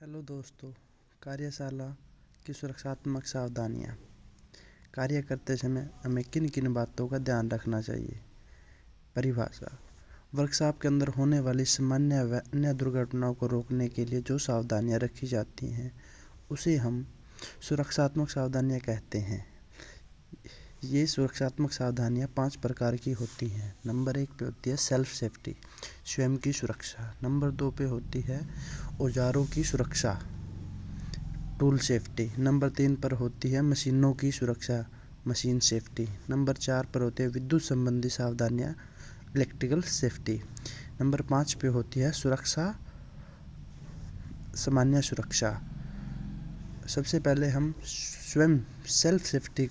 Hello दोस्तों, कार्यशाला की सुरक्षात्मक सावधानियाँ। कार्य करते समय हमें किन किन बातों का ध्यान रखना चाहिए। परिभाषा: वर्कशॉप के अंदर होने वाली सामान्य व अन्य दुर्घटनाओं को रोकने के लिए जो सावधानियाँ रखी जाती हैं उसे हम सुरक्षात्मक सावधानियाँ कहते हैं। ये सुरक्षात्मक सावधानियाँ 5 प्रकार की होती हैं। नंबर 1 पे होती है सेल्फ सेफ्टी, स्वयं की सुरक्षा। नंबर 2 पे होती है औजारों की सुरक्षा, टूल सेफ्टी। नंबर 3 पर होती है मशीनों की सुरक्षा, मशीन सेफ्टी। नंबर 4 पर होती है विद्युत संबंधी सावधानियाँ, इलेक्ट्रिकल सेफ्टी। नंबर 5 पे होती है सुरक्षा, सामान्य सुरक्षा। सबसे पहले हम स्वयं सेल्फ सेफ्टी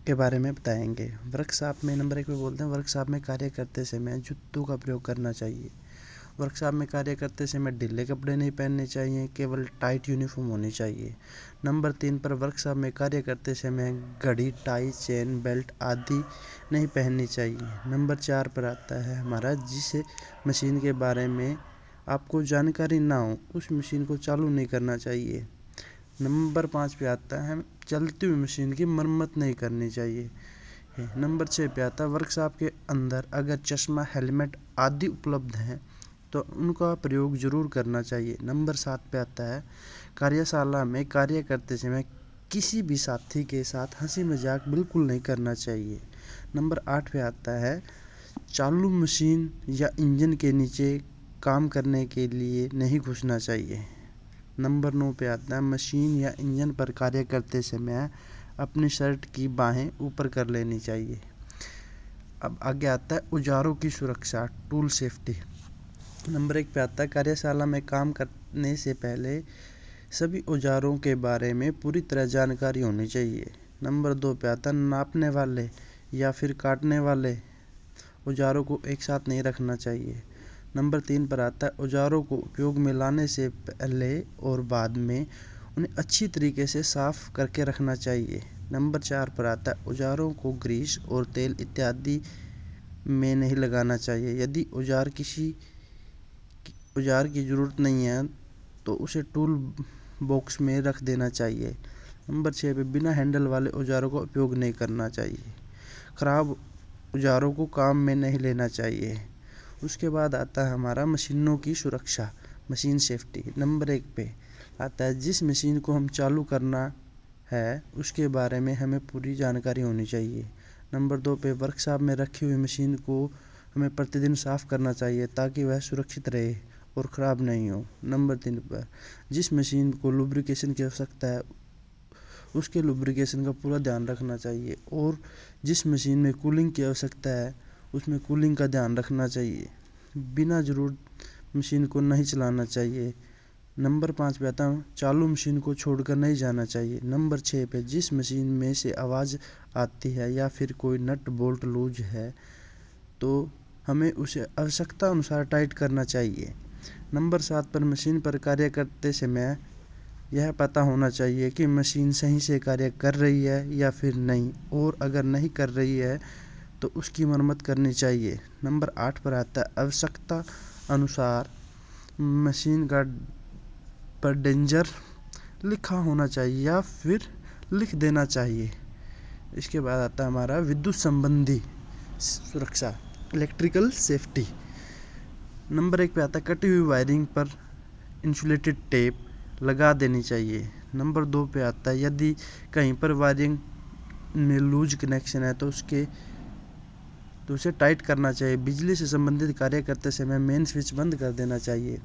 के बारे में बताएंगे। वर्कशॉप में नंबर 1 पे बोलते हैं वर्कशॉप में कार्य करते समय जूतों का प्रयोग करना चाहिए। वर्कशॉप में कार्य करते समय ढीले कपड़े नहीं पहनने चाहिए, केवल टाइट यूनिफॉर्म होनी चाहिए। नंबर 3 पर वर्कशॉप में कार्य करते समय घड़ी, टाई, चेन, बेल्ट आदि नहीं पहननी चाहिए। नंबर 4 पर आता है हमारा जिस मशीन के बारे में आपको जानकारी ना हो उस मशीन को चालू नहीं करना चाहिए। नंबर 5 पे आता है चलती हुई मशीन की मरम्मत नहीं करनी चाहिए। नंबर 6 पे आता है वर्कशॉप के अंदर अगर चश्मा, हेलमेट आदि उपलब्ध हैं तो उनका प्रयोग जरूर करना चाहिए। नंबर 7 पे आता है कार्यशाला में कार्य करते समय किसी भी साथी के साथ हंसी मजाक बिल्कुल नहीं करना चाहिए। नंबर 8 पे आता है चालू मशीन या इंजन के नीचे काम करने के लिए नहीं घुसना चाहिए। नंबर 9 पे आता है मशीन या इंजन पर कार्य करते समय अपनी शर्ट की बाहें ऊपर कर लेनी चाहिए। अब आगे आता है औजारों की सुरक्षा, टूल सेफ्टी। नंबर 1 पे आता है कार्यशाला में काम करने से पहले सभी औजारों के बारे में पूरी तरह जानकारी होनी चाहिए। नंबर 2 पे आता है नापने वाले या फिर काटने वाले औजारों को एक साथ नहीं रखना चाहिए। नंबर 3 पर आता है औजारों को उपयोग में लाने से पहले और बाद में उन्हें अच्छी तरीके से साफ करके रखना चाहिए। नंबर 4 पर आता है औजारों को ग्रीस और तेल इत्यादि में नहीं लगाना चाहिए। यदि औजार की ज़रूरत नहीं है तो उसे टूल बॉक्स में रख देना चाहिए। नंबर 6 पे बिना हैंडल वाले औजारों का उपयोग नहीं करना चाहिए। खराब औजारों को काम में नहीं लेना चाहिए। उसके बाद आता है हमारा मशीनों की सुरक्षा, मशीन सेफ्टी। नंबर 1 पे आता है जिस मशीन को हम चालू करना है उसके बारे में हमें पूरी जानकारी होनी चाहिए। नंबर 2 पे वर्कशॉप में रखी हुई मशीन को हमें प्रतिदिन साफ करना चाहिए ताकि वह सुरक्षित रहे और ख़राब नहीं हो। नंबर 3 पर जिस मशीन को लुब्रिकेशन की आवश्यकता है उसके लुब्रिकेशन का पूरा ध्यान रखना चाहिए और जिस मशीन में कूलिंग की आवश्यकता है उसमें कूलिंग का ध्यान रखना चाहिए। बिना ज़रूरत मशीन को नहीं चलाना चाहिए। नंबर 5 पे आता हूँ चालू मशीन को छोड़कर नहीं जाना चाहिए। नंबर 6 पे जिस मशीन में से आवाज़ आती है या फिर कोई नट बोल्ट लूज है तो हमें उसे आवश्यकता अनुसार टाइट करना चाहिए। नंबर 7 पर मशीन पर कार्य करते समय यह पता होना चाहिए कि मशीन सही से कार्य कर रही है या फिर नहीं, और अगर नहीं कर रही है तो उसकी मरम्मत करनी चाहिए। नंबर 8 पर आता है आवश्यकता अनुसार मशीन का पर डेंजर लिखा होना चाहिए या फिर लिख देना चाहिए। इसके बाद आता है हमारा विद्युत संबंधी सुरक्षा, इलेक्ट्रिकल सेफ्टी। नंबर 1 पे आता है कटी हुई वायरिंग पर इंसुलेटेड टेप लगा देनी चाहिए। नंबर 2 पे आता है यदि कहीं पर वायरिंग में लूज कनेक्शन है तो उसे टाइट करना चाहिए। बिजली से संबंधित कार्य करते समय मेन स्विच बंद कर देना चाहिए।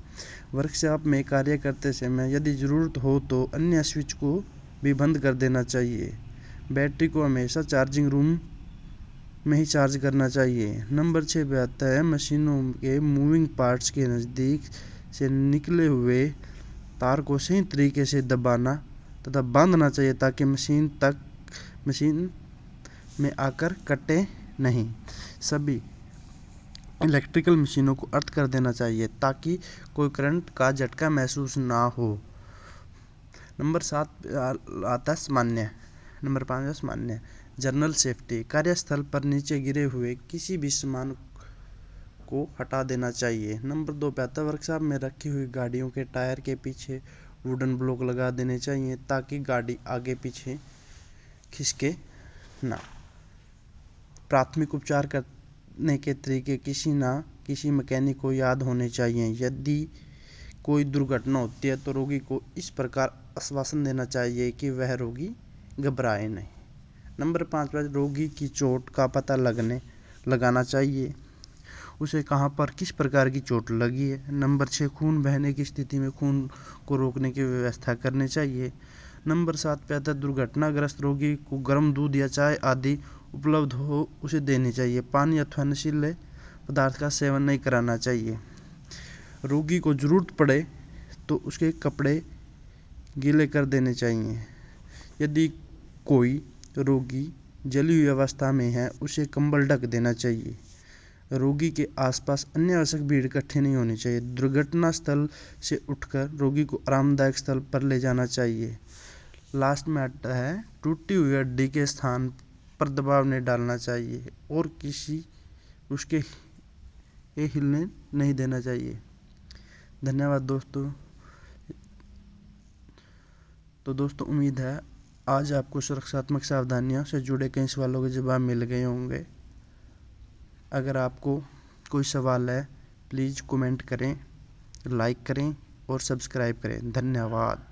वर्कशॉप में कार्य करते समय यदि ज़रूरत हो तो अन्य स्विच को भी बंद कर देना चाहिए। बैटरी को हमेशा चार्जिंग रूम में ही चार्ज करना चाहिए। नंबर 6 पे आता है मशीनों के मूविंग पार्ट्स के नज़दीक से निकले हुए तार को सही तरीके से दबाना तथा बांधना चाहिए ताकि मशीन में आकर कटे नहीं। सभी इलेक्ट्रिकल मशीनों को अर्थ कर देना चाहिए ताकि कोई करंट का झटका महसूस ना हो। नंबर 7 आता है सामान्य। नंबर 5 सामान्य जनरल सेफ्टी। कार्यस्थल पर नीचे गिरे हुए किसी भी सामान को हटा देना चाहिए। नंबर 2 पे आता है वर्कशॉप में रखी हुई गाड़ियों के टायर के पीछे वुडन ब्लॉक लगा देने चाहिए ताकि गाड़ी आगे पीछे खिसके ना। प्राथमिक उपचार करने के तरीके किसी मैकेनिक को याद होने चाहिए। यदि कोई दुर्घटना होती है तो रोगी को इस प्रकार आश्वासन देना चाहिए कि वह रोगी घबराए नहीं। नंबर 5 पर रोगी की चोट का पता लगाना चाहिए, उसे कहाँ पर किस प्रकार की चोट लगी है। नंबर 6 खून बहने की स्थिति में खून को रोकने की व्यवस्था करनी चाहिए। नंबर 7 पे आता है दुर्घटनाग्रस्त रोगी को गर्म दूध या चाय आदि उपलब्ध हो उसे देनी चाहिए। पानी अथवा नशीले पदार्थ का सेवन नहीं कराना चाहिए। रोगी को जरूरत पड़े तो उसके कपड़े गीले कर देने चाहिए। यदि कोई रोगी जली हुई अवस्था में है उसे कंबल ढक देना चाहिए। रोगी के आसपास अन्य आवश्यक भीड़ इकट्ठी नहीं होनी चाहिए। दुर्घटना स्थल से उठकर रोगी को आरामदायक स्थल पर ले जाना चाहिए। लास्ट में आता है टूटी हुई हड्डी के स्थान पर दबाव नहीं डालना चाहिए और उसके हिलने नहीं देना चाहिए। धन्यवाद दोस्तों। तो दोस्तों उम्मीद है आज आपको सुरक्षात्मक सावधानियों से जुड़े कई सवालों के जवाब मिल गए होंगे। अगर आपको कोई सवाल है प्लीज़ कमेंट करें, लाइक करें और सब्सक्राइब करें। धन्यवाद।